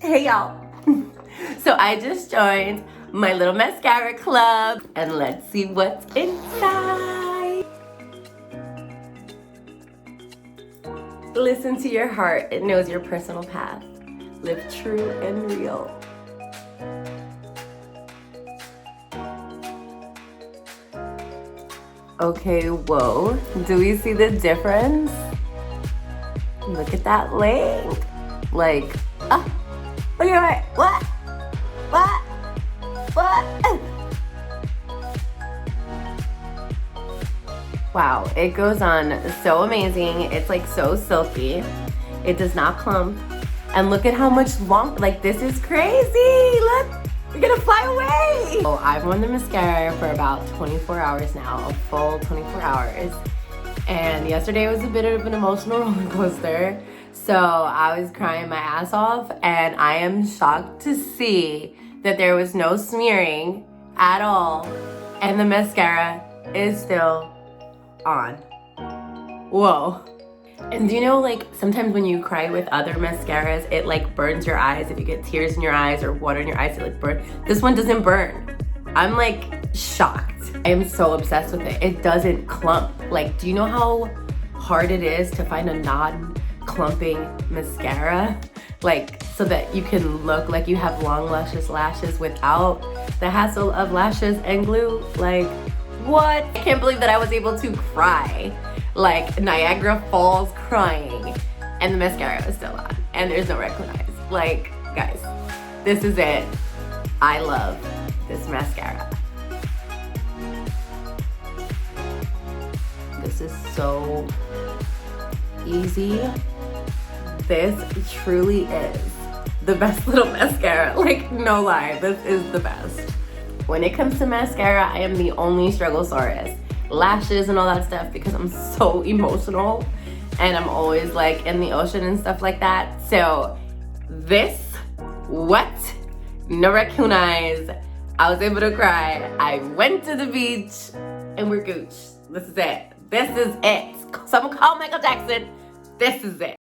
Hey y'all. So I just joined my little mascara club and let's see what's inside. Listen to your heart. It knows your personal path. Live true and real. Okay, whoa. Do we see the difference? Look at that link. Like, look at my, what? Wow, it goes on so amazing. It's like so silky. It does not clump. And look at how much long, like this is crazy. Look, we're gonna fly away. So I've worn the mascara for about 24 hours now, a full 24 hours. And yesterday was a bit of an emotional roller coaster. So I was crying my ass off, and I am shocked to see that there was no smearing at all, and the mascara is still on. Whoa. And do you know, like, sometimes when you cry with other mascaras, it like burns your eyes. If you get tears in your eyes or water in your eyes, it like burns. This one doesn't burn. I'm like shocked. I am so obsessed with it. It doesn't clump. Like, do you know how hard it is to find a non-clumping mascara? Like, so that you can look like you have long lashes without the hassle of lashes and glue. Like, what? I can't believe that I was able to cry like Niagara Falls crying and the mascara was still on and there's no red eyes. Like, guys, this is it. I love this mascara. This is so easy. This truly is the best little mascara. Like, no lie, this is the best. When it comes to mascara, I am the only struggle-saurus. Lashes and all that stuff, because I'm so emotional and I'm always like in the ocean and stuff like that. So this, what? No raccoon eyes. I was able to cry. I went to the beach and we're gooch. This is it. This is it. Someone call Michael Jackson. This is it.